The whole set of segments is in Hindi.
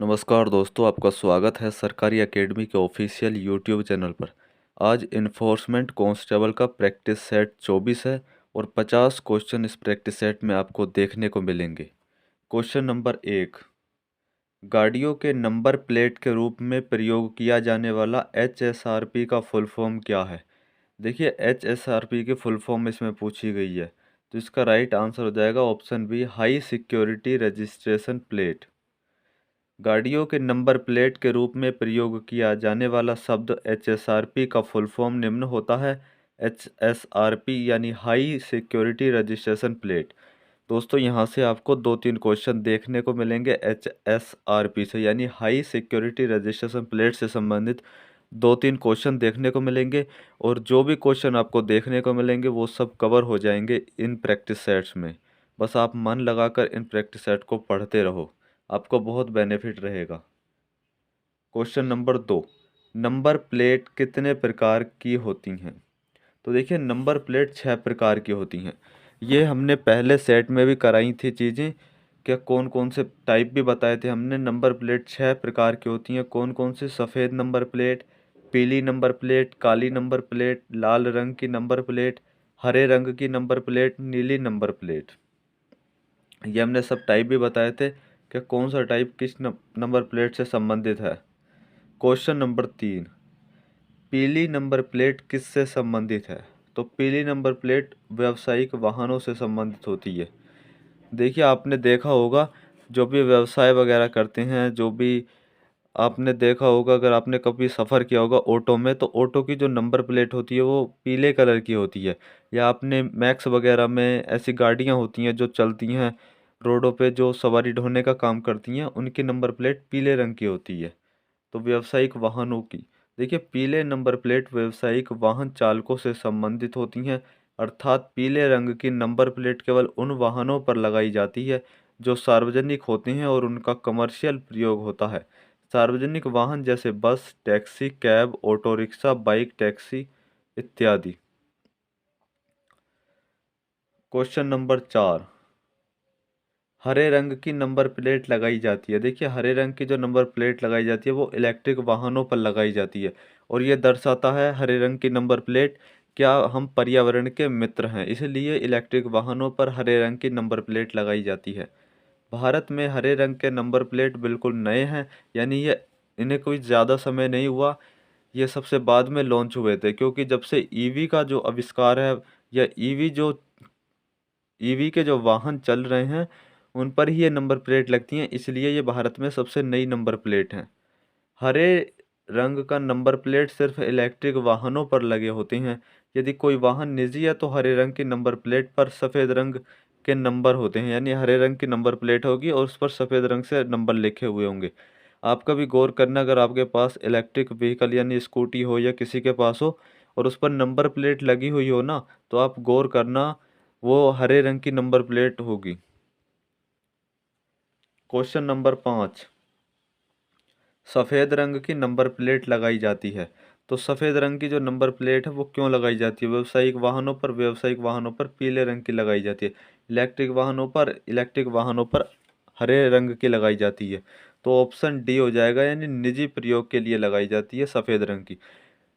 नमस्कार दोस्तों, आपका स्वागत है सरकारी एकेडमी के ऑफिशियल यूट्यूब चैनल पर। आज इन्फोर्समेंट कांस्टेबल का प्रैक्टिस सेट 24 है और 50 क्वेश्चन इस प्रैक्टिस सेट में आपको देखने को मिलेंगे। क्वेश्चन नंबर 1, गाड़ियों के नंबर प्लेट के रूप में प्रयोग किया जाने वाला HSRP का फुल फॉर्म क्या है? देखिए, HSRP की फुल फॉर्म इसमें पूछी गई है, तो इसका राइट आंसर हो जाएगा option B, high security registration plate. गाड़ियों के नंबर प्लेट के रूप में प्रयोग किया जाने वाला शब्द HSRP का फुल फॉर्म निम्न होता है। HSRP यानी हाई सिक्योरिटी रजिस्ट्रेशन प्लेट। दोस्तों, यहाँ से आपको 2-3 क्वेश्चन देखने को मिलेंगे HSRP से, यानी हाई सिक्योरिटी रजिस्ट्रेशन प्लेट से संबंधित 2-3 क्वेश्चन देखने को मिलेंगे। और जो भी क्वेश्चन आपको देखने को मिलेंगे वो सब कवर हो जाएंगे इन प्रैक्टिस सेट्स में। बस आप मन लगाकर इन प्रैक्टिस सेट को पढ़ते रहो, आपको बहुत बेनिफिट रहेगा। क्वेश्चन नंबर 2, नंबर प्लेट कितने प्रकार की होती हैं? तो देखिए, नंबर प्लेट 6 प्रकार की होती हैं। ये हमने पहले सेट में भी कराई थी चीज़ें, क्या कौन कौन से टाइप भी बताए थे हमने। नंबर प्लेट 6 प्रकार की होती हैं। कौन कौन से? सफ़ेद नंबर प्लेट, पीली नंबर प्लेट, काली नंबर प्लेट, लाल रंग की नंबर प्लेट, हरे रंग की नंबर प्लेट, नीली नंबर प्लेट। ये हमने सब टाइप भी बताए थे कि कौन सा टाइप किस नंबर प्लेट से संबंधित है। क्वेश्चन नंबर 3, पीली नंबर प्लेट किससे संबंधित है? तो पीली नंबर प्लेट व्यावसायिक वाहनों से संबंधित होती है। देखिए, आपने देखा होगा जो भी व्यवसाय वगैरह करते हैं, जो भी आपने देखा होगा, अगर आपने कभी सफ़र किया होगा ऑटो में, तो ऑटो की जो नंबर प्लेट होती है वो पीले कलर की होती है। या आपने मैक्स वगैरह में ऐसी गाड़ियां होती हैं जो चलती हैं रोडों पे, जो सवारी ढोने का काम करती हैं, उनकी नंबर प्लेट पीले रंग की होती है। तो व्यावसायिक वाहनों की, देखिए, पीले नंबर प्लेट व्यावसायिक वाहन चालकों से संबंधित होती हैं। अर्थात पीले रंग की नंबर प्लेट केवल उन वाहनों पर लगाई जाती है जो सार्वजनिक होते हैं और उनका कमर्शियल प्रयोग होता है। सार्वजनिक वाहन जैसे बस, taxi, cab, auto rickshaw, bike, taxi इत्यादि। क्वेश्चन नंबर 4, हरे रंग की नंबर प्लेट लगाई जाती है। देखिए, हरे रंग की जो नंबर प्लेट लगाई जाती है वो इलेक्ट्रिक वाहनों पर लगाई जाती है, और ये दर्शाता है, हरे रंग की नंबर प्लेट, क्या हम पर्यावरण के मित्र हैं, इसलिए इलेक्ट्रिक वाहनों पर हरे रंग की नंबर प्लेट लगाई जाती है। भारत में हरे रंग के नंबर प्लेट बिल्कुल नए हैं, यानी ये इन्हें कोई ज़्यादा समय नहीं हुआ, ये सबसे बाद में लॉन्च हुए थे, क्योंकि जब से ईवी का जो आविष्कार है, या ईवी के जो वाहन चल रहे हैं उन पर ही ये नंबर प्लेट लगती हैं, इसलिए ये भारत में सबसे नई नंबर प्लेट हैं। हरे रंग का नंबर प्लेट सिर्फ इलेक्ट्रिक वाहनों पर लगे होते हैं। यदि कोई वाहन निजी है तो हरे रंग की नंबर प्लेट पर सफ़ेद रंग के नंबर होते हैं, यानी हरे रंग की नंबर प्लेट होगी और उस पर सफ़ेद रंग से नंबर लिखे हुए होंगे। आपका भी गौर करना, अगर आपके पास इलेक्ट्रिक व्हीकल यानी स्कूटी हो या किसी के पास हो और उस पर नंबर प्लेट लगी हुई हो ना, तो आप गौर करना, वो हरे रंग की नंबर प्लेट होगी। क्वेश्चन नंबर 5, सफ़ेद रंग की नंबर प्लेट लगाई जाती है। तो सफ़ेद रंग की जो नंबर प्लेट है वो क्यों लगाई जाती है? व्यावसायिक वाहनों पर पीले रंग की लगाई जाती है। इलेक्ट्रिक वाहनों पर हरे रंग की लगाई जाती है। तो ऑप्शन डी हो जाएगा, यानी निजी प्रयोग के लिए लगाई जाती है सफ़ेद रंग की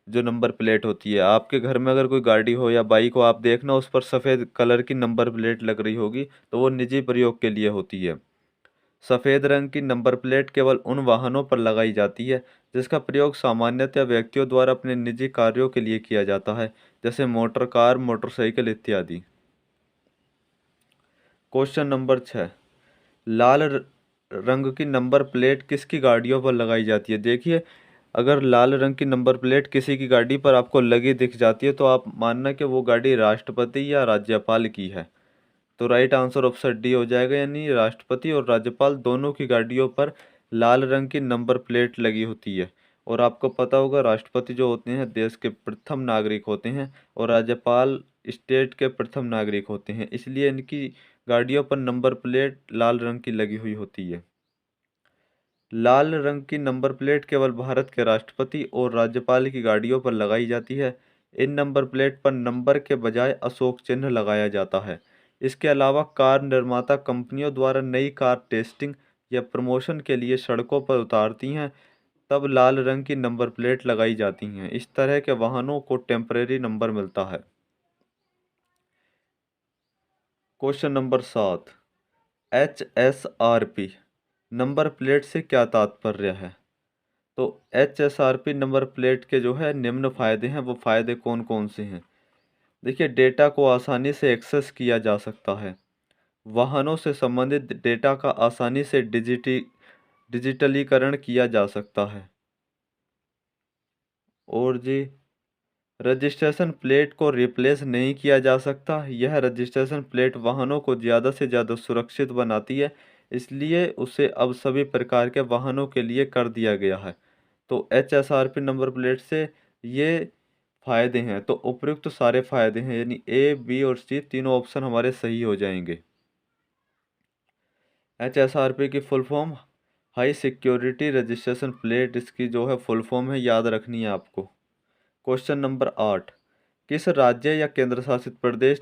जो नंबर प्लेट होती है। आपके घर में अगर कोई गाड़ी हो या बाइक हो, आप देखना उस पर सफ़ेद कलर की नंबर प्लेट लग रही होगी, तो वो निजी प्रयोग के लिए होती है। सफ़ेद रंग की नंबर प्लेट केवल उन वाहनों पर लगाई जाती है जिसका प्रयोग सामान्यतः व्यक्तियों द्वारा अपने निजी कार्यों के लिए किया जाता है, जैसे मोटर कार, मोटरसाइकिल इत्यादि। क्वेश्चन नंबर 6, लाल रंग की नंबर प्लेट किसकी गाड़ियों पर लगाई जाती है? देखिए, अगर लाल रंग की नंबर प्लेट किसी की गाड़ी पर आपको लगी दिख जाती है तो आप मानना कि वो गाड़ी राष्ट्रपति या राज्यपाल की है। तो राइट आंसर ऑप्शन डी हो जाएगा, यानी राष्ट्रपति और राज्यपाल दोनों की गाड़ियों पर लाल रंग की नंबर प्लेट लगी होती है। और आपको पता होगा, राष्ट्रपति जो होते हैं देश के प्रथम नागरिक होते हैं और राज्यपाल स्टेट के प्रथम नागरिक होते हैं, इसलिए इनकी गाड़ियों पर नंबर प्लेट लाल रंग की लगी हुई होती है। लाल रंग की नंबर प्लेट केवल भारत के राष्ट्रपति और राज्यपाल की गाड़ियों पर लगाई जाती है। इन नंबर प्लेट पर नंबर के बजाय अशोक चिन्ह लगाया जाता है। इसके अलावा कार निर्माता कंपनियों द्वारा नई कार टेस्टिंग या प्रमोशन के लिए सड़कों पर उतारती हैं, तब लाल रंग की नंबर प्लेट लगाई जाती हैं। इस तरह के वाहनों को टेम्परेरी नंबर मिलता है। Question number 7, HSRP number plate से क्या तात्पर्य है? तो HSRP नंबर प्लेट के जो है निम्न फायदे हैं, वो फायदे कौन कौन से हैं? देखिए, डेटा को आसानी से एक्सेस किया जा सकता है। वाहनों से संबंधित डेटा का आसानी से डिजिटलीकरण किया जा सकता है। और जी, रजिस्ट्रेशन प्लेट को रिप्लेस नहीं किया जा सकता। यह रजिस्ट्रेशन प्लेट वाहनों को ज़्यादा से ज़्यादा सुरक्षित बनाती है, इसलिए उसे अब सभी प्रकार के वाहनों के लिए कर दिया गया है। तो HSRP नंबर प्लेट से ये फायदे हैं, तो उपयुक्त तो सारे फायदे हैं, यानी ए, बी और सी तीनों ऑप्शन हमारे सही हो जाएंगे। HSRP की full form high security registration plate, इसकी जो है फुल फॉर्म है, याद रखनी है आपको। क्वेश्चन नंबर 8, किस राज्य या केंद्र शासित प्रदेश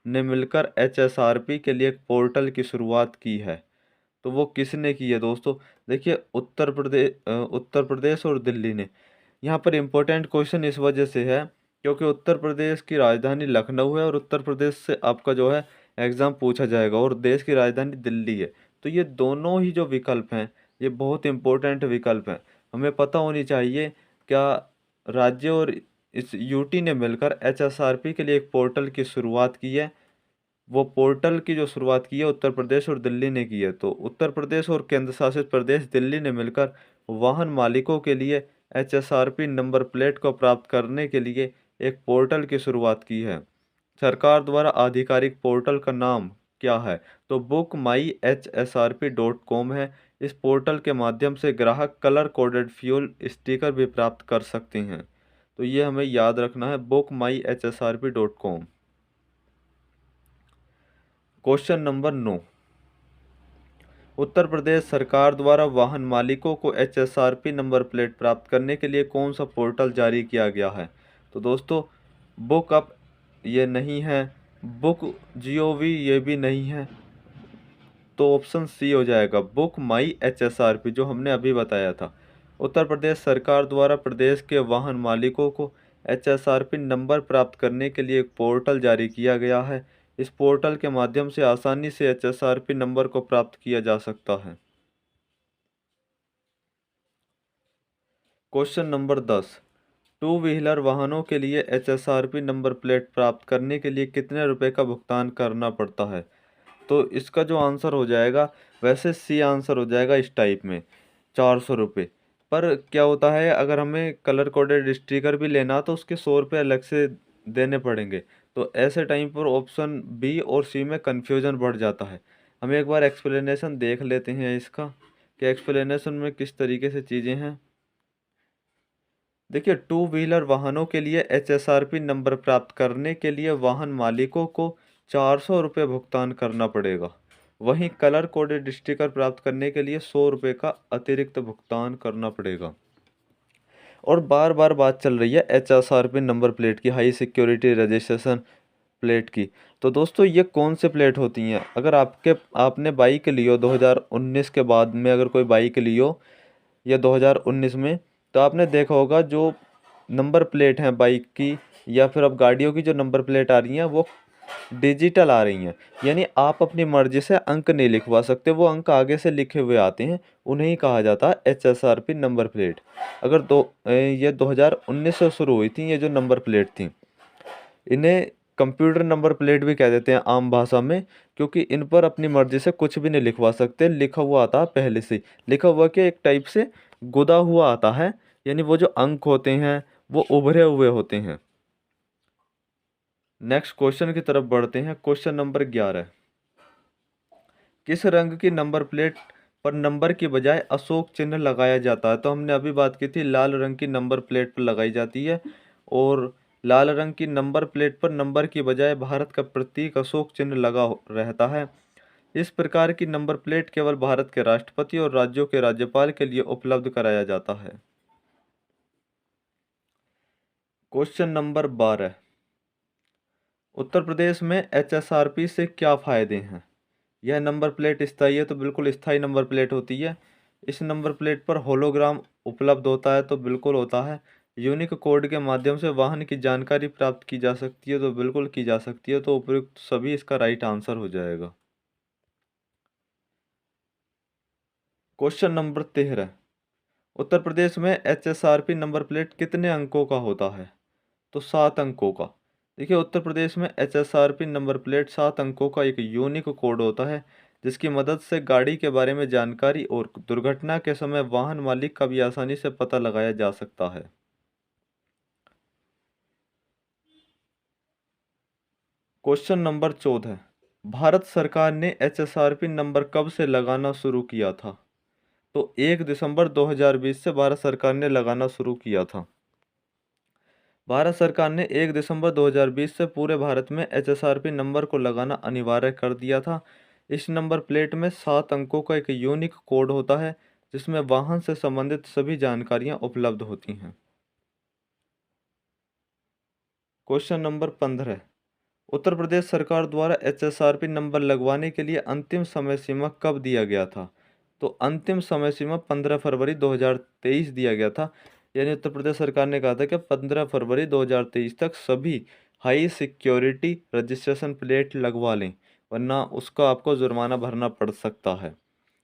ने मिलकर HSRP के लिए एक पोर्टल की शुरुआत की है? तो वो किसने की है दोस्तों? देखिए, उत्तर प्रदेश और दिल्ली ने। यहाँ पर इम्पोर्टेंट क्वेश्चन इस वजह से है क्योंकि उत्तर प्रदेश की राजधानी लखनऊ है और उत्तर प्रदेश से आपका जो है एग्ज़ाम पूछा जाएगा, और देश की राजधानी दिल्ली है। तो ये दोनों ही जो विकल्प हैं, ये बहुत इम्पोर्टेंट विकल्प हैं, हमें पता होनी चाहिए। क्या राज्य और इस यूटी ने मिलकर HSRP के लिए एक पोर्टल की शुरुआत की है? वो पोर्टल की जो शुरुआत की है उत्तर प्रदेश और दिल्ली ने की है। तो उत्तर प्रदेश और केंद्र शासित प्रदेश दिल्ली ने मिलकर वाहन मालिकों के लिए HSRP नंबर प्लेट को प्राप्त करने के लिए एक पोर्टल की शुरुआत की है। सरकार द्वारा आधिकारिक पोर्टल का नाम क्या है? तो बुक माई HSRP.com है। इस पोर्टल के माध्यम से ग्राहक कलर कोडेड फ्यूल स्टिकर भी प्राप्त कर सकते हैं। तो ये हमें याद रखना है, बुक माई HSRP.com। Question number 9, Uttar Pradesh सरकार द्वारा वाहन मालिकों को HSRP नंबर प्लेट प्राप्त करने के लिए कौन सा पोर्टल जारी किया गया है? तो दोस्तों, बुक अप ये नहीं है, बुक GOV ये भी नहीं है, तो ऑप्शन सी हो जाएगा, बुक माई HSRP, जो हमने अभी बताया था। उत्तर प्रदेश सरकार द्वारा प्रदेश के वाहन मालिकों को HSRP नंबर प्राप्त करने के लिए एक पोर्टल जारी किया गया है। इस पोर्टल के माध्यम से आसानी से HSRP नंबर को प्राप्त किया जा सकता है। क्वेश्चन नंबर 10, टू व्हीलर वाहनों के लिए HSRP नंबर प्लेट प्राप्त करने के लिए कितने रुपए का भुगतान करना पड़ता है? तो इसका जो आंसर हो जाएगा, वैसे सी आंसर हो जाएगा इस टाइप में, 400 रुपये। पर क्या होता है, अगर हमें कलर कोडेड स्टिकर भी लेना तो उसके 100 रुपये अलग से देने पड़ेंगे। तो ऐसे टाइम पर ऑप्शन बी और सी में कन्फ्यूजन बढ़ जाता है। हम एक बार एक्सप्लेनेशन देख लेते हैं इसका, कि एक्सप्लेनेशन में किस तरीके से चीज़ें हैं। देखिए, टू व्हीलर वाहनों के लिए HSRP नंबर प्राप्त करने के लिए वाहन मालिकों को 400 रुपये भुगतान करना पड़ेगा। वहीं कलर कोडेड स्टिकर प्राप्त करने के लिए 100 रुपये का अतिरिक्त भुगतान करना पड़ेगा। और बार बार बात चल रही है HSRP नंबर प्लेट की, हाई सिक्योरिटी रजिस्ट्रेशन प्लेट की। तो दोस्तों, ये कौन से प्लेट होती हैं? अगर आपने बाइक ली हो 2019 के बाद में, अगर कोई बाइक ली हो या 2019 में, तो आपने देखा होगा जो नंबर प्लेट हैं बाइक की या फिर अब गाड़ियों की जो नंबर प्लेट आ रही हैं, वो डिजिटल आ रही हैं। यानी आप अपनी मर्जी से अंक नहीं लिखवा सकते, वो अंक आगे से लिखे हुए आते हैं, उन्हें ही कहा जाता है HSRP नंबर प्लेट। अगर ये 2019 से शुरू हुई थी, ये जो नंबर प्लेट थी, इन्हें कंप्यूटर नंबर प्लेट भी कह देते हैं आम भाषा में, क्योंकि इन पर अपनी मर्जी से कुछ भी नहीं लिखवा सकते, लिखा हुआ आता है पहले से। लिखा हुआ के एक टाइप से गुदा हुआ आता है, यानी वो जो अंक होते हैं वो उभरे हुए होते हैं। नेक्स्ट क्वेश्चन की तरफ बढ़ते हैं। क्वेश्चन नंबर 11, किस रंग की नंबर प्लेट पर नंबर की बजाय अशोक चिन्ह लगाया जाता है? तो हमने अभी बात की थी, लाल रंग की नंबर प्लेट पर लगाई जाती है, और लाल रंग की नंबर प्लेट पर नंबर की बजाय भारत का प्रतीक अशोक चिन्ह रहता है। इस प्रकार की नंबर प्लेट केवल भारत के राष्ट्रपति और राज्यों के राज्यपाल के लिए उपलब्ध कराया जाता है। क्वेश्चन नंबर 12, उत्तर प्रदेश में HSRP से क्या फायदे हैं? यह नंबर प्लेट स्थायी है तो बिल्कुल स्थायी नंबर प्लेट होती है। इस नंबर प्लेट पर होलोग्राम उपलब्ध होता है तो बिल्कुल होता है। यूनिक कोड के माध्यम से वाहन की जानकारी प्राप्त की जा सकती है तो बिल्कुल की जा सकती है, तो उपयुक्त सभी इसका राइट आंसर हो जाएगा। क्वेश्चन नंबर 13, उत्तर प्रदेश में एचएसआरपी नंबर प्लेट कितने अंकों का होता है? तो 7 अंकों का। देखिए, उत्तर प्रदेश में एचएसआरपी नंबर प्लेट 7 अंकों का एक यूनिक कोड होता है, जिसकी मदद से गाड़ी के बारे में जानकारी और दुर्घटना के समय वाहन मालिक का भी आसानी से पता लगाया जा सकता है। क्वेश्चन नंबर 14, भारत सरकार ने एचएसआरपी नंबर कब से लगाना शुरू किया था? तो 1 दिसंबर 2020 से भारत सरकार ने लगाना शुरू किया था। भारत सरकार ने 1 दिसंबर 2020 से पूरे भारत में एचएसआरपी नंबर को लगाना अनिवार्य कर दिया था। इस नंबर प्लेट में 7 अंकों का एक यूनिक कोड होता है, जिसमें वाहन से संबंधित सभी जानकारियां उपलब्ध होती हैं। क्वेश्चन नंबर 15, उत्तर प्रदेश सरकार द्वारा एचएसआरपी नंबर लगवाने के लिए अंतिम समय सीमा कब दिया गया था? तो अंतिम समय सीमा 15 फरवरी 2023 दिया गया था। यानी उत्तर प्रदेश सरकार ने कहा था कि 15 फरवरी 2023 तक सभी हाई सिक्योरिटी रजिस्ट्रेशन प्लेट लगवा लें, वरना उसका आपको जुर्माना भरना पड़ सकता है।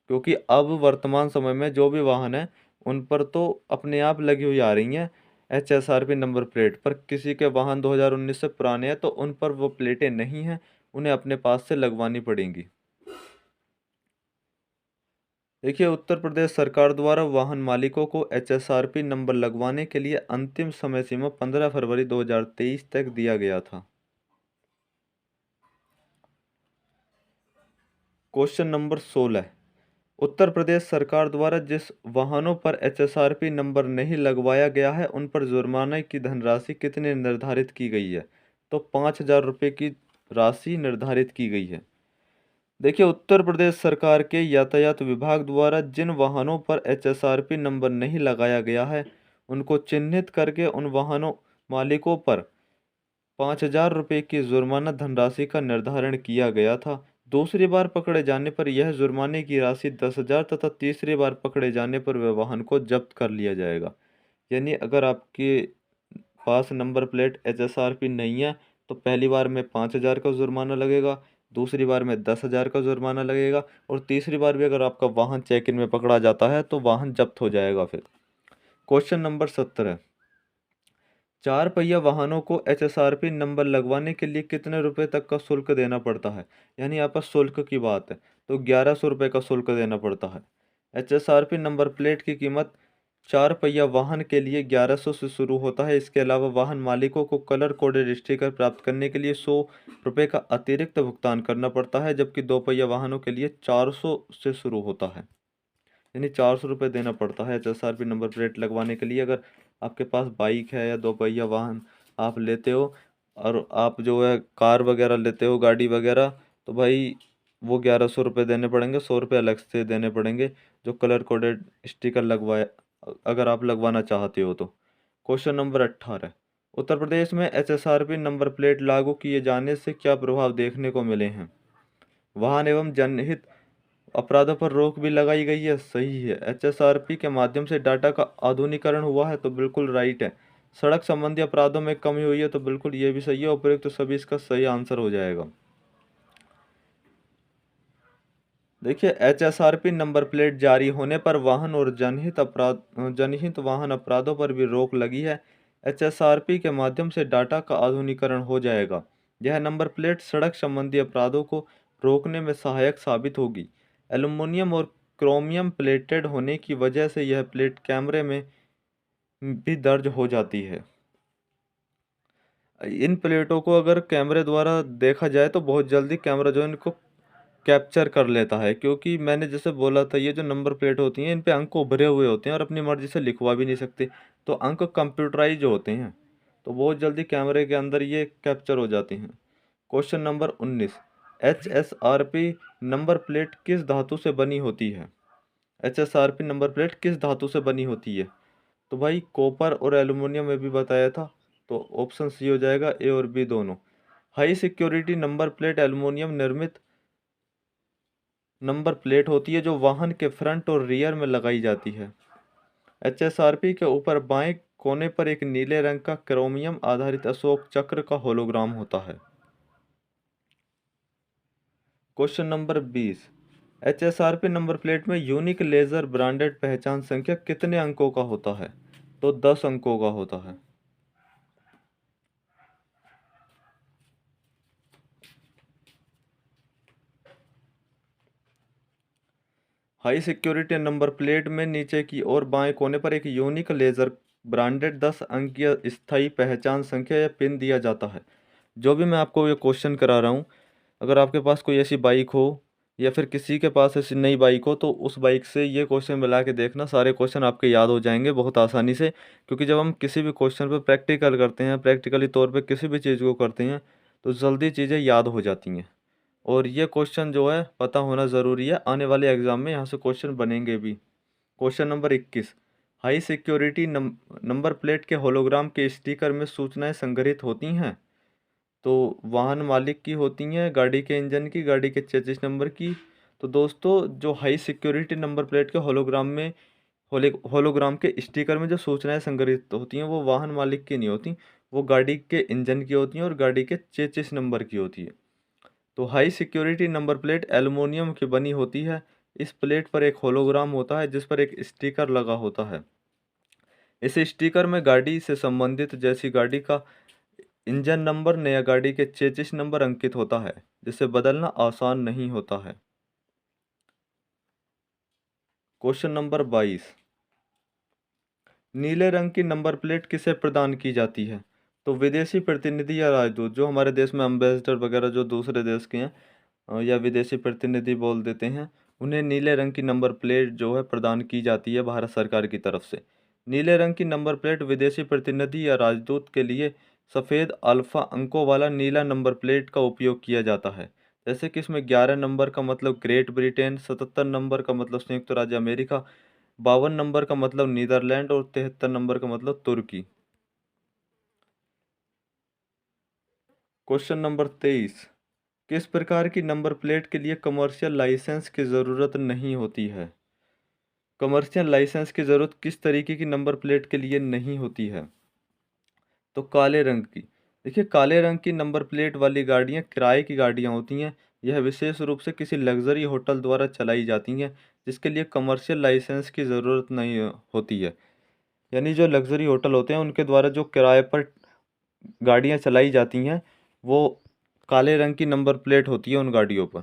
क्योंकि अब वर्तमान समय में जो भी वाहन है, उन पर तो अपने आप लगी हुई आ रही हैं एचएसआरपी नंबर प्लेट, पर किसी के वाहन 2019 से पुराने हैं तो उन पर वो प्लेटें नहीं हैं, उन्हें अपने पास से लगवानी पड़ेंगी। देखिए, उत्तर प्रदेश सरकार द्वारा वाहन मालिकों को एचएसआरपी नंबर लगवाने के लिए अंतिम समय सीमा 15 फरवरी 2023 तक दिया गया था। क्वेश्चन नंबर 16, उत्तर प्रदेश सरकार द्वारा जिस वाहनों पर एचएसआरपी नंबर नहीं लगवाया गया है, उन पर जुर्माने की धनराशि कितनी निर्धारित की गई है? तो 5,000 रुपये की राशि निर्धारित की गई है। देखिए, उत्तर प्रदेश सरकार के यातायात विभाग द्वारा जिन वाहनों पर एचएसआरपी नंबर नहीं लगाया गया है, उनको चिन्हित करके उन वाहनों मालिकों पर 5,000 रुपये की जुर्माना धनराशि का निर्धारण किया गया था। दूसरी बार पकड़े जाने पर यह जुर्माने की राशि 10,000 तथा तीसरी बार पकड़े जाने पर वह वाहन को जब्त कर लिया जाएगा। यानी अगर आपके पास नंबर प्लेट एचएसआरपी नहीं है तो पहली बार में 5,000 का जुर्माना लगेगा, दूसरी बार में 10,000 का जुर्माना लगेगा और तीसरी बार भी अगर आपका वाहन चेक इन में पकड़ा जाता है तो वाहन जब्त हो जाएगा फिर। क्वेश्चन नंबर 17, 4 पहिया वाहनों को एचएसआरपी नंबर लगवाने के लिए कितने रुपए तक का शुल्क देना पड़ता है? यानी यहाँ पर शुल्क की बात है तो 1100 रुपये का शुल्क देना पड़ता है। एचएसआरपी नंबर प्लेट की कीमत 4 पहिया वाहन के लिए 1100 से शुरू होता है। इसके अलावा वाहन मालिकों को कलर कोडेड स्टिकर प्राप्त करने के लिए 100 रुपये का अतिरिक्त भुगतान करना पड़ता है, जबकि 2 पहिया वाहनों के लिए 400 से शुरू होता है। यानी 400 रुपये देना पड़ता है एचएसआरपी नंबर प्लेट लगवाने के लिए। अगर आपके पास बाइक है या 2 पहिया वाहन आप लेते हो और आप जो है कार वगैरह लेते हो, गाड़ी वगैरह, तो भाई वो 1100 रुपये देने पड़ेंगे, 100 रुपये अलग से देने पड़ेंगे जो कलर कोडेड स्टिकर लगवाए, अगर आप लगवाना चाहते हो तो। क्वेश्चन नंबर 18, उत्तर प्रदेश में एचएसआरपी नंबर प्लेट लागू किए जाने से क्या प्रभाव देखने को मिले हैं? वाहन एवं जनहित अपराधों पर रोक भी लगाई गई है, सही है। एचएसआरपी के माध्यम से डाटा का आधुनिकीकरण हुआ है तो बिल्कुल राइट है। सड़क संबंधी अपराधों में कमी हुई है तो बिल्कुल ये भी सही है। उपयुक्त तो सभी इसका सही आंसर हो जाएगा। देखिए, एचएसआरपी नंबर प्लेट जारी होने पर वाहन और जनहित वाहन अपराधों पर भी रोक लगी है। एचएसआरपी के माध्यम से डाटा का आधुनिकीकरण हो जाएगा। यह नंबर प्लेट सड़क संबंधी अपराधों को रोकने में सहायक साबित होगी। एल्युमिनियम और क्रोमियम प्लेटेड होने की वजह से यह प्लेट कैमरे में भी दर्ज हो जाती है। इन प्लेटों को अगर कैमरे द्वारा देखा जाए तो बहुत जल्दी कैमरा जो है इनको कैप्चर कर लेता है, क्योंकि मैंने जैसे बोला था ये जो नंबर प्लेट होती हैं इन पे अंक उभरे हुए होते हैं और अपनी मर्जी से लिखवा भी नहीं सकते, तो अंक कंप्यूटराइज होते हैं तो बहुत जल्दी कैमरे के अंदर ये कैप्चर हो जाते हैं। Question number 19, HSRP number plate किस धातु से बनी होती है? एचएसआरपी नंबर प्लेट किस धातु से बनी होती है? तो भाई कॉपर और एल्युमिनियम में भी बताया था, तो ऑप्शन सी हो जाएगा, ए और बी दोनों। High security number plate aluminium निर्मित नंबर प्लेट होती है जो वाहन के फ्रंट और रियर में लगाई जाती है। एचएसआरपी के ऊपर बाएं कोने पर एक नीले रंग का क्रोमियम आधारित अशोक चक्र का होलोग्राम होता है। Question number 20। HSRP number plate में यूनिक लेजर ब्रांडेड पहचान संख्या कितने अंकों का होता है? तो 10 अंकों का होता है। हाई सिक्योरिटी नंबर प्लेट में नीचे की ओर बाएं कोने पर एक यूनिक लेजर ब्रांडेड 10 अंकीय स्थायी पहचान संख्या या पिन दिया जाता है। जो भी मैं आपको ये क्वेश्चन करा रहा हूँ, अगर आपके पास कोई ऐसी बाइक हो या फिर किसी के पास ऐसी नई बाइक हो, तो उस बाइक से ये क्वेश्चन मिला के देखना, सारे क्वेश्चन आपके याद हो जाएंगे बहुत आसानी से। क्योंकि जब हम किसी भी क्वेश्चन पर प्रैक्टिकल करते हैं, प्रैक्टिकली तौर पे किसी भी चीज़ को करते हैं, तो जल्दी चीज़ें याद हो जाती हैं। और ये क्वेश्चन जो है पता होना ज़रूरी है, आने वाले एग्जाम में यहाँ से क्वेश्चन बनेंगे भी। Question number 21। High security number plate के होलोग्राम के स्टिकर में सूचनाएं संग्रहित होती हैं। तो वाहन मालिक की होती हैं, गाड़ी के इंजन की, गाड़ी के चेसिस नंबर की। तो दोस्तों, जो हाई सिक्योरिटी नंबर प्लेट के होलोग्राम में होलोग्राम के स्टिकर में जो सूचनाएं संग्रहित होती हैं, वो वाहन मालिक की नहीं होती, वो गाड़ी के इंजन की होती हैं और गाड़ी के चेसिस नंबर की होती है। तो high security number plate aluminium की बनी होती है। इस प्लेट पर एक होलोग्राम होता है जिस पर एक स्टिकर लगा होता है। इस स्टिकर में गाड़ी से संबंधित जैसी गाड़ी का इंजन नंबर, नया गाड़ी के चेसिस नंबर अंकित होता है, जिसे बदलना आसान नहीं होता है। Question number 22। नीले रंग की नंबर प्लेट किसे प्रदान की जाती है? तो विदेशी प्रतिनिधि या राजदूत, जो हमारे देश में एम्बेसडर वगैरह जो दूसरे देश के हैं, या विदेशी प्रतिनिधि बोल देते हैं, उन्हें नीले रंग की नंबर प्लेट जो है प्रदान की जाती है भारत सरकार की तरफ से। नीले रंग की नंबर प्लेट विदेशी प्रतिनिधि या राजदूत के लिए सफ़ेद अल्फ़ा अंकों वाला नीला नंबर प्लेट का उपयोग किया जाता है। जैसे कि इसमें 11 नंबर का मतलब ग्रेट ब्रिटेन, 77 नंबर का मतलब संयुक्त राज्य अमेरिका, 52 नंबर का मतलब नीदरलैंड और 73 नंबर का मतलब तुर्की। Question number 23। किस प्रकार की नंबर प्लेट के लिए कमर्शियल लाइसेंस की ज़रूरत नहीं होती है? कमर्शियल लाइसेंस की ज़रूरत किस तरीके की नंबर प्लेट के लिए नहीं होती है? तो काले रंग की। देखिए, काले रंग की नंबर प्लेट वाली गाड़ियाँ किराए की गाड़ियाँ होती हैं। यह विशेष रूप से किसी लग्जरी होटल द्वारा चलाई जाती हैं, जिसके लिए कमर्शियल लाइसेंस की ज़रूरत नहीं होती है। यानी जो लग्जरी होटल होते हैं उनके द्वारा जो किराए पर गाड़ियाँ चलाई जाती हैं, वो काले रंग की नंबर प्लेट होती है उन गाड़ियों पर।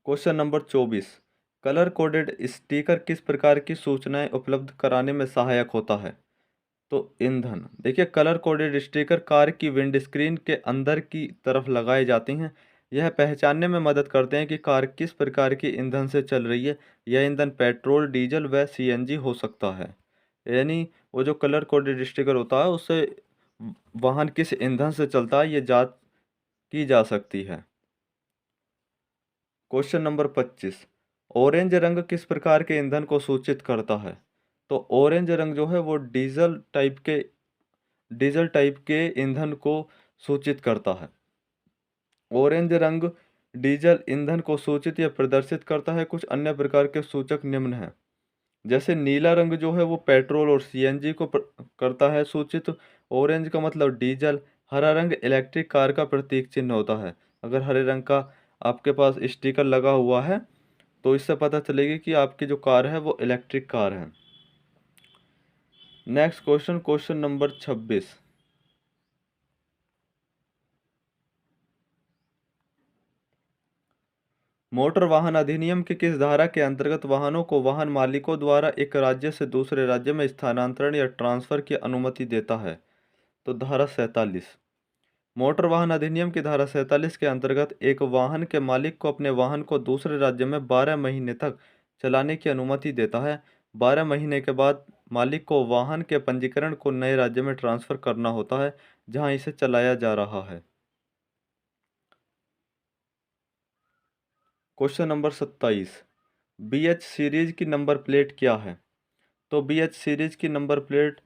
Question number 24। Colour coded sticker किस प्रकार की सूचनाएं उपलब्ध कराने में सहायक होता है? तो ईंधन। देखिए, कलर कोडेड स्टिकर कार की विंडस्क्रीन के अंदर की तरफ लगाए जाते हैं। यह पहचानने में मदद करते हैं कि कार किस प्रकार की ईंधन से चल रही है। यह ईंधन पेट्रोल, डीजल व सीएनजी हो सकता है। यानी वो जो कलर कोडेड स्टिकर होता है उससे वाहन किस ईंधन से चलता है ये जांच की जा सकती है। Question number 25। ऑरेंज रंग किस प्रकार के ईंधन को सूचित करता है? तो ऑरेंज रंग जो है वो डीजल टाइप के ईंधन को सूचित करता है। ऑरेंज रंग डीजल ईंधन को सूचित या प्रदर्शित करता है। कुछ अन्य प्रकार के सूचक निम्न हैं। जैसे नीला रंग जो है वो पेट्रोल और सीएनजी को करता है सूचित। ऑरेंज का मतलब डीजल। हरा रंग इलेक्ट्रिक कार का प्रतीक चिन्ह होता है। अगर हरे रंग का आपके पास स्टिकर लगा हुआ है तो इससे पता चलेगी कि आपकी जो कार है वो इलेक्ट्रिक कार है। Next question, question number 26। Motor वाहन अधिनियम के किस धारा के अंतर्गत वाहनों को वाहन मालिकों द्वारा एक राज्य से दूसरे राज्य में स्थानांतरण या ट्रांसफर की अनुमति देता है? तो धारा 47। मोटर वाहन अधिनियम की धारा 47 के अंतर्गत एक वाहन के मालिक को अपने वाहन को दूसरे राज्य में 12 महीने तक चलाने की अनुमति देता है। 12 महीने के बाद मालिक को वाहन के पंजीकरण को नए राज्य में ट्रांसफर करना होता है जहां इसे चलाया जा रहा है। Question number 27। बीएच सीरीज की नंबर प्लेट क्या है? तो बीएच सीरीज की नंबर प्लेट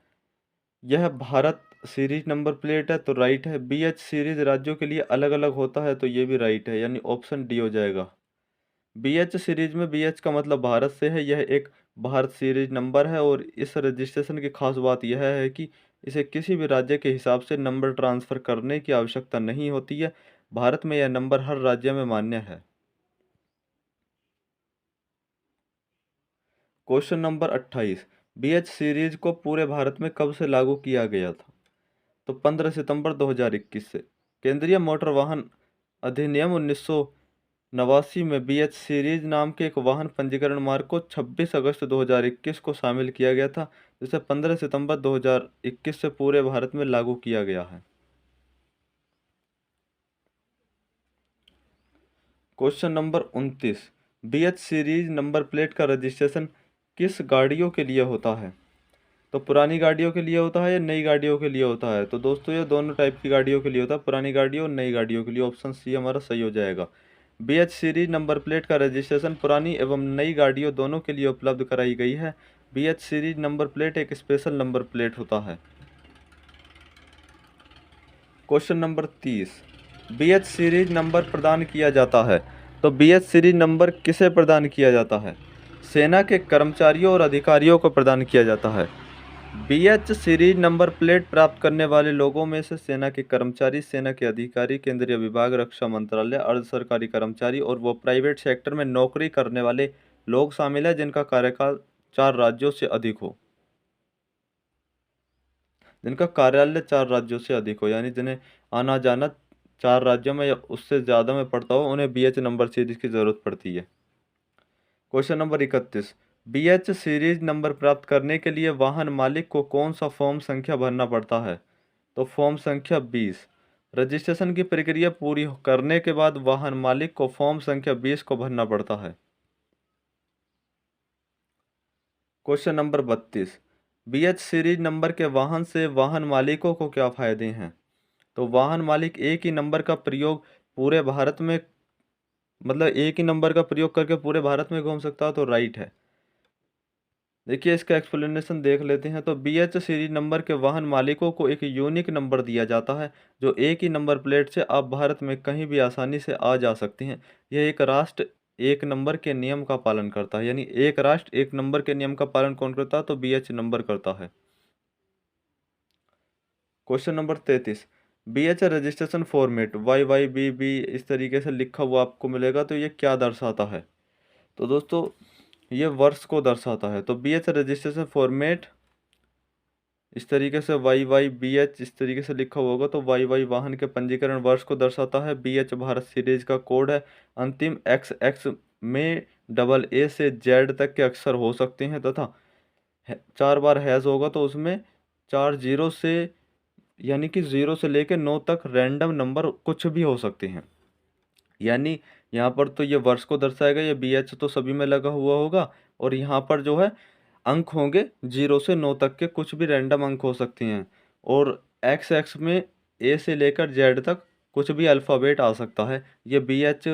यह भारत सीरीज नंबर प्लेट है तो राइट है। BH सीरीज राज्यों के लिए अलग अलग होता है तो ये भी राइट है, यानी ऑप्शन डी हो जाएगा। BH सीरीज में BH का मतलब भारत से है, यह एक भारत सीरीज नंबर है और इस रजिस्ट्रेशन की खास बात यह है कि इसे किसी भी राज्य के हिसाब से नंबर ट्रांसफ़र करने की आवश्यकता नहीं होती है। भारत में यह नंबर हर राज्य में मान्य है। क्वेश्चन नंबर 28, BH सीरीज को पूरे भारत में कब से लागू किया गया था? तो 15 सितंबर 2021 से। केंद्रीय मोटर वाहन अधिनियम 1989 में BH सीरीज नाम के एक वाहन पंजीकरण मार्ग को 26 अगस्त 2021 को शामिल किया गया था, जिसे 15 सितंबर 2021 से पूरे भारत में लागू किया गया है। Question number 29, BH series number plate का रजिस्ट्रेशन किस गाड़ियों के लिए होता है? तो पुरानी गाड़ियों के लिए होता है या नई गाड़ियों के लिए होता है? तो दोस्तों ये दोनों टाइप की गाड़ियों के लिए होता है, पुरानी गाड़ियों और नई गाड़ियों के लिए। ऑप्शन सी हमारा सही हो जाएगा। BH सीरीज नंबर प्लेट का रजिस्ट्रेशन पुरानी एवं नई गाड़ियों दोनों के लिए उपलब्ध कराई गई है। BH सीरीज नंबर प्लेट एक स्पेशल नंबर प्लेट होता है। Question number 30, BH series number प्रदान किया जाता है तो BH सीरीज नंबर किसे प्रदान किया जाता है? सेना के कर्मचारियों और अधिकारियों को प्रदान किया जाता है। BH सीरीज नंबर प्लेट प्राप्त करने वाले लोगों में से सेना के कर्मचारी, सेना के अधिकारी, केंद्रीय विभाग, रक्षा मंत्रालय, अर्ध सरकारी कर्मचारी और वो प्राइवेट सेक्टर में नौकरी करने वाले लोग शामिल हैं जिनका कार्यकाल 4 राज्यों से अधिक हो। जिनका कार्यालय 4 राज्यों से अधिक हो, यानी जिन्हें आना जाना 4 राज्यों में या उससे ज़्यादा में पड़ता हो, उन्हें BH नंबर सीरीज की ज़रूरत पड़ती है। Question number 31, BH series number प्राप्त करने के लिए वाहन मालिक को कौन सा फॉर्म संख्या भरना पड़ता है? तो फॉर्म संख्या 20। रजिस्ट्रेशन की प्रक्रिया पूरी करने के बाद वाहन मालिक को फॉर्म संख्या 20 को भरना पड़ता है। Question number 32, BH series number के वाहन से वाहन मालिकों को क्या फायदे हैं? तो वाहन मालिक एक ही नंबर का प्रयोग पूरे भारत में, मतलब एक ही नंबर का प्रयोग करके पूरे भारत में घूम सकता है, तो राइट है। देखिए इसका एक्सप्लेनेशन देख लेते हैं। तो BH सीरीज नंबर के वाहन मालिकों को एक यूनिक नंबर दिया जाता है जो एक ही नंबर प्लेट से आप भारत में कहीं भी आसानी से आ जा सकते हैं। यह एक राष्ट्र एक नंबर के नियम का पालन करता है, यानी एक राष्ट्र एक नंबर के नियम का पालन कौन करता है? तो BH नंबर करता है। Question number 33, BH registration format YYBB इस तरीके से लिखा हुआ आपको मिलेगा, तो ये क्या दर्शाता है? तो दोस्तों ये वर्ष को दर्शाता है। तो BH रजिस्ट्रेशन फॉर्मेट इस तरीके से YYBH इस तरीके से लिखा हुआ होगा, तो YY वाहन के पंजीकरण वर्ष को दर्शाता है। BH भारत सीरीज का कोड है। अंतिम XX में AA से Z तक के अक्षर हो सकते हैं तथा 4 बार हैश होगा तो उसमें 4 जीरो से, यानी कि 0 से लेकर 9 तक रैंडम नंबर कुछ भी हो सकते हैं। यानी यहाँ पर तो ये वर्ष को दर्शाएगा, ये BH तो सभी में लगा हुआ होगा और यहाँ पर जो है अंक होंगे 0 से 9 तक के, कुछ भी रैंडम अंक हो सकते हैं। और XX में A से लेकर Z तक कुछ भी अल्फ़ाबेट आ सकता है। ये BH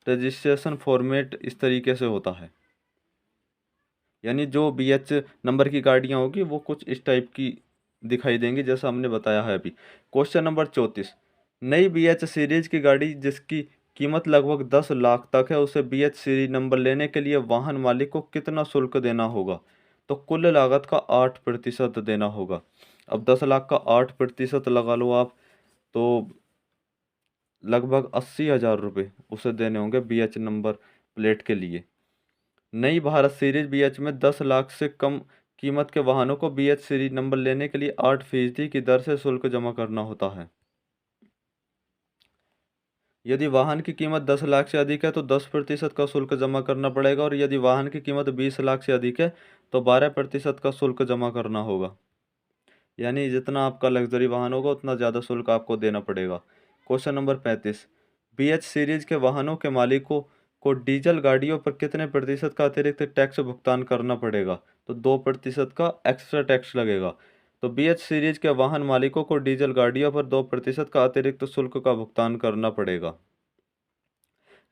रजिस्ट्रेशन फॉर्मेट इस तरीके से होता है। यानी जो BH नंबर की गाड़ियाँ होगी वो कुछ इस टाइप की दिखाई देंगी जैसा हमने बताया है अभी। क्वेश्चन नंबर 34, नई BH सीरीज की गाड़ी जिसकी कीमत लगभग 10 लाख तक है, उसे BH सीरीज नंबर लेने के लिए वाहन मालिक को कितना शुल्क देना होगा? तो कुल लागत का 8% देना होगा। अब 10 लाख का 8% लगा लो आप, तो लगभग 80,000 रुपये उसे देने होंगे BH नंबर प्लेट के लिए। नई भारत सीरीज BH में 10 लाख से कम कीमत के वाहनों को BH सीरीज नंबर लेने के लिए 8% की दर से शुल्क जमा करना होता है। यदि वाहन की कीमत 10 लाख से अधिक है तो 10% का शुल्क जमा करना पड़ेगा, और यदि वाहन की कीमत 20 लाख से अधिक है तो 12% का शुल्क जमा करना होगा। यानी जितना आपका लग्जरी वाहन होगा उतना ज़्यादा शुल्क आपको देना पड़ेगा। क्वेश्चन नंबर 35, BH सीरीज के वाहनों के मालिकों को डीजल गाड़ियों पर कितने प्रतिशत का अतिरिक्त टैक्स भुगतान करना पड़ेगा? तो 2% का एक्स्ट्रा टैक्स लगेगा। तो BH सीरीज के वाहन मालिकों को डीजल गाड़ियों पर 2% का अतिरिक्त शुल्क का भुगतान करना पड़ेगा,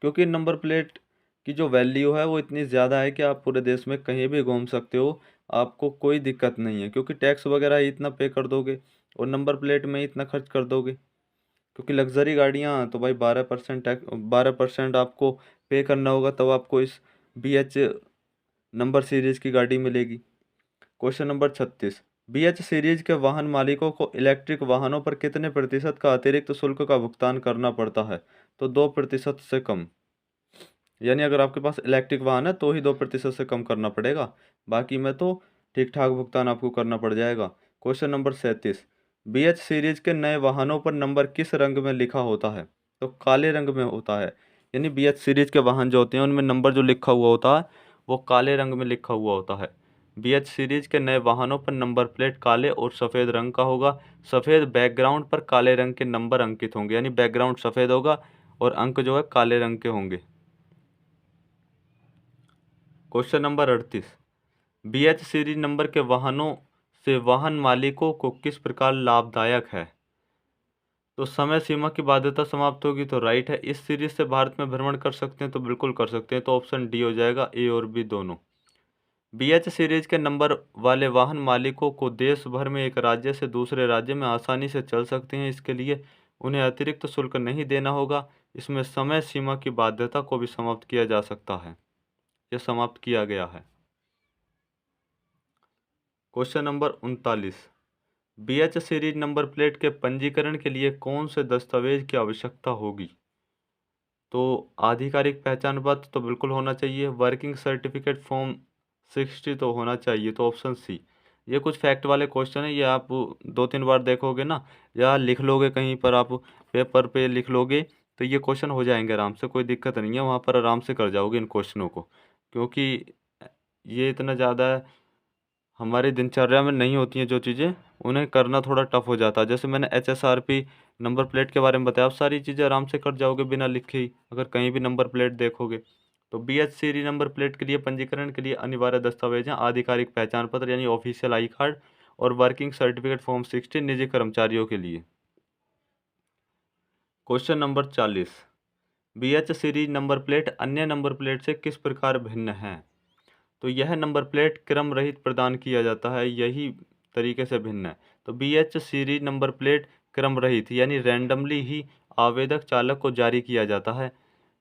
क्योंकि नंबर प्लेट की जो वैल्यू है वो इतनी ज़्यादा है कि आप पूरे देश में कहीं भी घूम सकते हो, आपको कोई दिक्कत नहीं है, क्योंकि टैक्स वगैरह इतना पे कर दोगे और नंबर प्लेट में ही इतना खर्च कर दोगे, क्योंकि लग्जरी गाड़ियाँ तो भाई 12% आपको पे करना होगा, तब आपको इस BH नंबर सीरीज की गाड़ी मिलेगी। क्वेश्चन नंबर 36, BH सीरीज के वाहन मालिकों को इलेक्ट्रिक वाहनों पर कितने प्रतिशत का अतिरिक्त शुल्क का भुगतान करना पड़ता है? तो 2% से कम। यानी अगर आपके पास इलेक्ट्रिक वाहन है तो ही 2% से कम करना पड़ेगा, बाकी में तो ठीक ठाक भुगतान आपको करना पड़ जाएगा। क्वेश्चन नंबर 37, BH सीरीज के नए वाहनों पर नंबर किस रंग में लिखा होता है? तो काले रंग में होता है। यानी BH सीरीज के वाहन जो होते हैं उनमें नंबर जो लिखा हुआ होता है वो काले रंग में लिखा हुआ होता है। BH सीरीज के नए वाहनों पर नंबर प्लेट काले और सफ़ेद रंग का होगा। सफ़ेद बैकग्राउंड पर काले रंग के नंबर अंकित होंगे, यानी बैकग्राउंड सफ़ेद होगा और अंक जो है काले रंग के होंगे। Question number 38, BH series number के वाहनों से वाहन मालिकों को किस प्रकार लाभदायक है? तो समय सीमा की बाध्यता समाप्त होगी, तो राइट है। इस सीरीज से भारत में भ्रमण कर सकते हैं, तो बिल्कुल कर सकते हैं, तो ऑप्शन डी हो जाएगा, ए और बी दोनों। BH सीरीज के नंबर वाले वाहन मालिकों को देश भर में एक राज्य से दूसरे राज्य में आसानी से चल सकते हैं, इसके लिए उन्हें अतिरिक्त शुल्क नहीं देना होगा। इसमें समय सीमा की बाध्यता को भी समाप्त किया जा सकता है, यह समाप्त किया गया है। Question number 39, BH series number plate के पंजीकरण के लिए कौन से दस्तावेज की आवश्यकता होगी? तो आधिकारिक पहचान पत्र तो बिल्कुल होना चाहिए। वर्किंग सर्टिफिकेट फॉर्म 60 तो होना चाहिए, तो ऑप्शन सी। ये कुछ फैक्ट वाले क्वेश्चन है, ये आप 2-3 बार देखोगे ना या लिख लोगे कहीं पर, आप पेपर पे लिख लोगे तो ये क्वेश्चन हो जाएंगे आराम से, कोई दिक्कत नहीं है, वहाँ पर आराम से कर जाओगे इन क्वेश्चनों को, क्योंकि ये इतना ज़्यादा हमारी दिनचर्या में नहीं होती हैं जो चीज़ें, उन्हें करना थोड़ा टफ हो जाता है। जैसे मैंने HSRP नंबर प्लेट के बारे में बताया, आप सारी चीज़ें आराम से कर जाओगे बिना लिखे ही, अगर कहीं भी नंबर प्लेट देखोगे। तो BH सीरीज नंबर प्लेट के लिए पंजीकरण के लिए अनिवार्य दस्तावेज हैं आधिकारिक पहचान पत्र यानी ऑफिशियल आई कार्ड और वर्किंग सर्टिफिकेट फॉर्म 60 निजी कर्मचारियों के लिए। Question number 40, BH series number plate अन्य नंबर प्लेट से किस प्रकार भिन्न है? तो यह नंबर प्लेट क्रम रहित प्रदान किया जाता है, यही तरीके से भिन्न है। तो BH सीरीज नंबर प्लेट क्रम रहित यानी रैंडमली ही आवेदक चालक को जारी किया जाता है।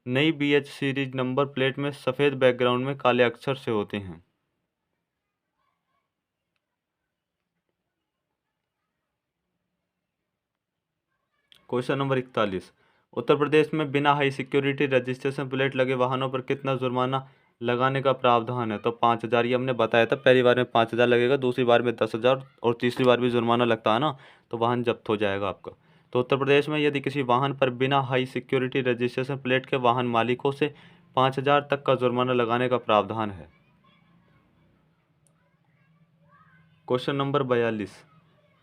नई BH सीरीज नंबर प्लेट में सफ़ेद बैकग्राउंड में काले अक्षर से होते हैं। क्वेश्चन नंबर 41, उत्तर प्रदेश में बिना हाई सिक्योरिटी रजिस्ट्रेशन प्लेट लगे वाहनों पर कितना जुर्माना लगाने का प्रावधान है? तो 5,000, ये हमने बताया था, पहली बार में 5,000 लगेगा, दूसरी बार में 10,000 और तीसरी बार भी जुर्माना लगता है ना, तो वाहन जब्त हो जाएगा आपका। तो उत्तर प्रदेश में यदि किसी वाहन पर बिना हाई सिक्योरिटी रजिस्ट्रेशन प्लेट के वाहन मालिकों से 5,000 तक का जुर्माना लगाने का प्रावधान है। क्वेश्चन नंबर 42,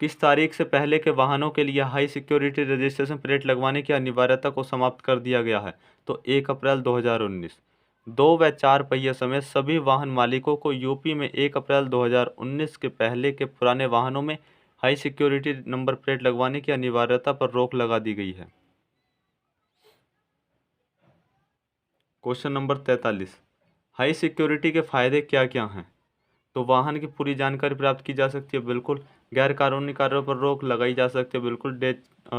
किस तारीख से पहले के वाहनों के लिए हाई सिक्योरिटी रजिस्ट्रेशन प्लेट लगवाने की अनिवार्यता को समाप्त कर दिया गया है? तो 1 अप्रैल 2019। 2 व 4 पहिया समेत सभी वाहन मालिकों को यूपी में 1 अप्रैल 2019 के पहले के पुराने वाहनों में हाई सिक्योरिटी नंबर प्लेट लगवाने की अनिवार्यता पर रोक लगा दी गई है। क्वेश्चन नंबर 43, हाई सिक्योरिटी के फायदे क्या क्या हैं? तो वाहन की पूरी जानकारी प्राप्त की जा सकती है, बिल्कुल। गैर कानूनी कार्यों पर रोक लगाई जा सकती है, बिल्कुल।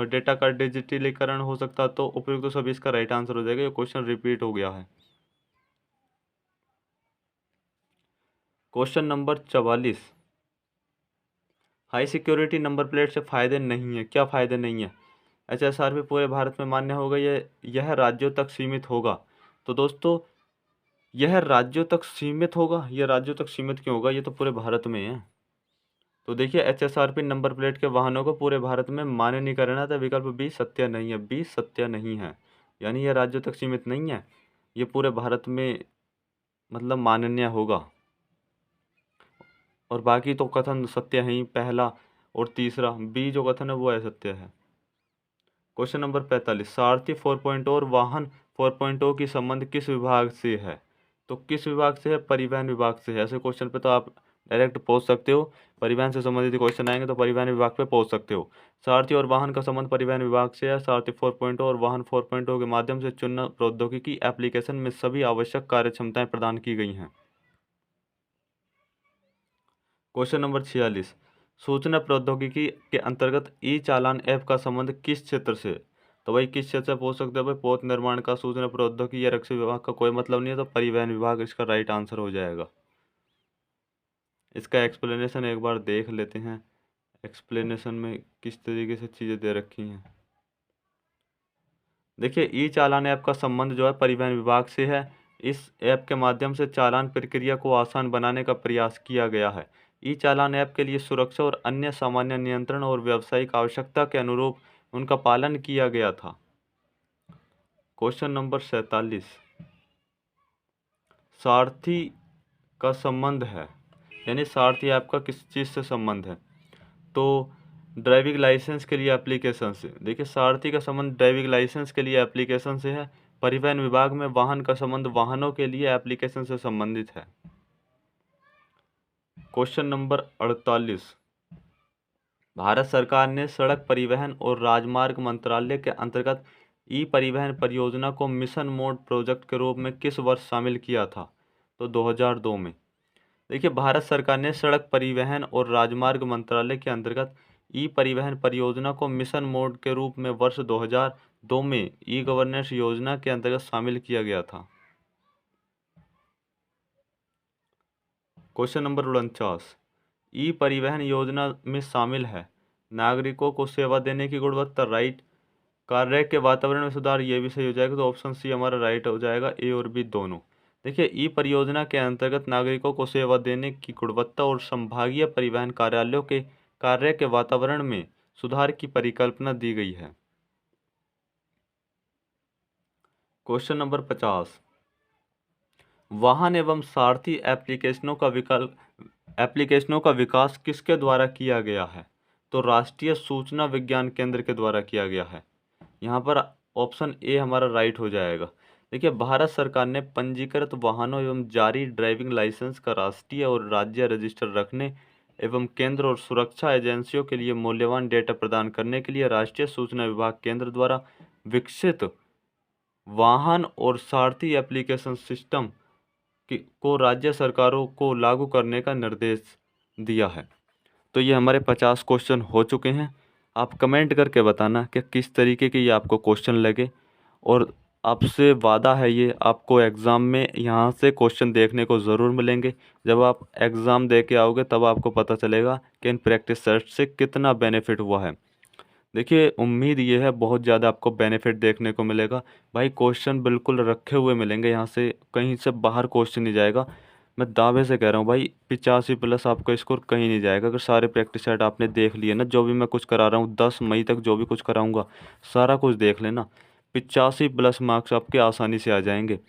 डेटा का डिजिटलीकरण हो सकता है, तो उपयुक्त तो सभी इसका राइट आंसर हो जाएगा, ये क्वेश्चन रिपीट हो गया है। Question number 44, high security number plate से फायदे नहीं है, क्या फायदे नहीं है? HSRP पूरे भारत में मान्य होगा, यह राज्यों तक सीमित होगा। तो दोस्तों यह राज्यों तक सीमित होगा, यह राज्यों तक सीमित क्यों होगा, ये तो पूरे भारत में है। तो देखिए HSRP नंबर प्लेट के वाहनों को पूरे भारत में मान्य नहीं करना था, विकल्प बी सत्य नहीं है, बी सत्य नहीं है, यानी यह राज्यों तक सीमित नहीं है, ये पूरे भारत में मतलब माननीय होगा। और बाकी तो कथन सत्य है ही, पहला और तीसरा, बी जो कथन है वो असत्य है। क्वेश्चन नंबर 45, सारथी 4.0 और वाहन 4.0 की संबंध किस विभाग से है? तो किस विभाग से है? परिवहन विभाग से है। ऐसे क्वेश्चन पे तो आप डायरेक्ट पहुंच सकते हो, परिवहन से संबंधित क्वेश्चन आएंगे तो परिवहन विभाग पे पहुंच सकते हो। सारथी और वाहन का संबंध परिवहन विभाग से है। सारथी 4.0 और वाहन 4.0 के माध्यम से चुनना प्रौद्योगिकी एप्लीकेशन में सभी आवश्यक कार्यक्षमताएं प्रदान की गई हैं। क्वेश्चन नंबर 46, सूचना प्रौद्योगिकी के अंतर्गत ई चालान ऐप का संबंध किस क्षेत्र से? तो भाई किस क्षेत्र से पूछ सकते हो भाई, पथ निर्माण का, सूचना प्रौद्योगिकी या रक्षा विभाग का कोई मतलब नहीं है, तो परिवहन विभाग इसका राइट आंसर हो जाएगा। इसका एक्सप्लेनेशन एक बार देख लेते हैं, एक्सप्लेनेशन में किस तरीके से चीज़ें दे रखी हैं। देखिए, ई चालान ऐप का संबंध जो है परिवहन विभाग से है। इस ऐप के माध्यम से चालान प्रक्रिया को आसान बनाने का प्रयास किया गया है। ई चालान ऐप के लिए सुरक्षा और अन्य सामान्य नियंत्रण और व्यावसायिक आवश्यकता के अनुरूप उनका पालन किया गया था। क्वेश्चन नंबर 47, सारथी का संबंध है, यानी सारथी ऐप का किस चीज़ से संबंध है? तो ड्राइविंग लाइसेंस के लिए एप्लीकेशन से। देखिए, सारथी का संबंध ड्राइविंग लाइसेंस के लिए एप्लीकेशन से है। परिवहन विभाग में वाहन का संबंध वाहनों के लिए एप्लीकेशन से संबंधित है। क्वेश्चन नंबर 48, भारत सरकार ने सड़क परिवहन और राजमार्ग मंत्रालय के अंतर्गत ई परिवहन परियोजना को मिशन मोड प्रोजेक्ट के रूप में किस वर्ष शामिल किया था? तो 2002 में। देखिए, भारत सरकार ने सड़क परिवहन और राजमार्ग मंत्रालय के अंतर्गत ई परिवहन परियोजना को मिशन मोड के रूप में वर्ष 2002 में ई गवर्नेंस योजना के अंतर्गत शामिल किया गया था। क्वेश्चन नंबर 49, ई परिवहन योजना में शामिल है नागरिकों को सेवा देने की गुणवत्ता, राइट, कार्य के वातावरण में सुधार, ये भी सही हो जाएगा। तो ऑप्शन सी हमारा राइट हो जाएगा, ए और बी दोनों। देखिए, ई परियोजना के अंतर्गत नागरिकों को सेवा देने की गुणवत्ता और संभागीय परिवहन कार्यालयों के कार्य के वातावरण में सुधार की परिकल्पना दी गई है। क्वेश्चन नंबर 50, वाहन एवं सारथी एप्लीकेशनों का विकास किसके द्वारा किया गया है? तो राष्ट्रीय सूचना विज्ञान केंद्र के द्वारा किया गया है। यहाँ पर ऑप्शन ए हमारा राइट हो जाएगा। देखिए, भारत सरकार ने पंजीकृत वाहनों एवं जारी ड्राइविंग लाइसेंस का राष्ट्रीय और राज्य रजिस्टर रखने एवं केंद्र और सुरक्षा एजेंसियों के लिए मूल्यवान डेटा प्रदान करने के लिए राष्ट्रीय सूचना विभाग केंद्र द्वारा विकसित वाहन और सारथी एप्लीकेशन सिस्टम को राज्य सरकारों को लागू करने का निर्देश दिया है। तो ये हमारे 50 क्वेश्चन हो चुके हैं। आप कमेंट करके बताना कि किस तरीके के ये आपको क्वेश्चन लगे, और आपसे वादा है ये आपको एग्ज़ाम में यहाँ से क्वेश्चन देखने को ज़रूर मिलेंगे। जब आप एग्ज़ाम दे के आओगे तब आपको पता चलेगा कि इन प्रैक्टिस सेट से कितना बेनिफिट हुआ है। देखिए, उम्मीद ये है बहुत ज़्यादा आपको बेनिफिट देखने को मिलेगा। भाई, क्वेश्चन बिल्कुल रखे हुए मिलेंगे, यहाँ से कहीं से बाहर क्वेश्चन नहीं जाएगा। मैं दावे से कह रहा हूँ भाई, 85 प्लस आपका स्कोर कहीं नहीं जाएगा अगर सारे प्रैक्टिस सेट आपने देख लिए ना। जो भी मैं कुछ करा रहा हूँ 10 मई तक जो भी कुछ कराऊंगा सारा कुछ देख लेना, 85 प्लस मार्क्स आपके आसानी से आ जाएंगे।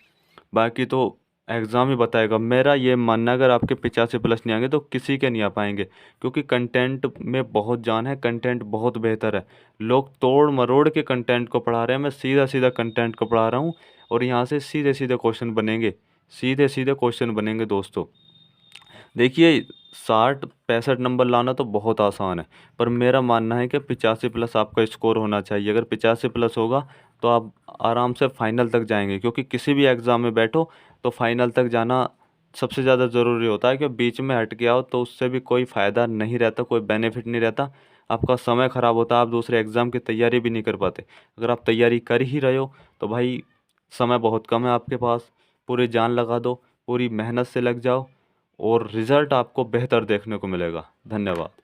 बाकी तो एग्ज़ाम ही बताएगा। मेरा ये मानना है अगर आपके 85 प्लस नहीं आएंगे तो किसी के नहीं आ पाएंगे, क्योंकि कंटेंट में बहुत जान है, कंटेंट बहुत बेहतर है। लोग तोड़ मरोड़ के कंटेंट को पढ़ा रहे हैं, मैं सीधा सीधा कंटेंट को पढ़ा रहा हूँ और यहाँ से सीधे सीधे क्वेश्चन बनेंगे, सीधे सीधे क्वेश्चन बनेंगे दोस्तों। देखिए, 60-65 नंबर लाना तो बहुत आसान है, पर मेरा मानना है कि 85 प्लस आपका स्कोर होना चाहिए। अगर 85 प्लस होगा तो आप आराम से फाइनल तक जाएंगे, क्योंकि किसी भी एग्ज़ाम में बैठो तो फाइनल तक जाना सबसे ज़्यादा ज़रूरी होता है। कि बीच में हट गया हो तो उससे भी कोई फ़ायदा नहीं रहता, कोई बेनिफिट नहीं रहता, आपका समय ख़राब होता है, आप दूसरे एग्ज़ाम की तैयारी भी नहीं कर पाते। अगर आप तैयारी कर ही रहे हो तो भाई समय बहुत कम है आपके पास, पूरी जान लगा दो, पूरी मेहनत से लग जाओ और रिज़ल्ट आपको बेहतर देखने को मिलेगा। धन्यवाद।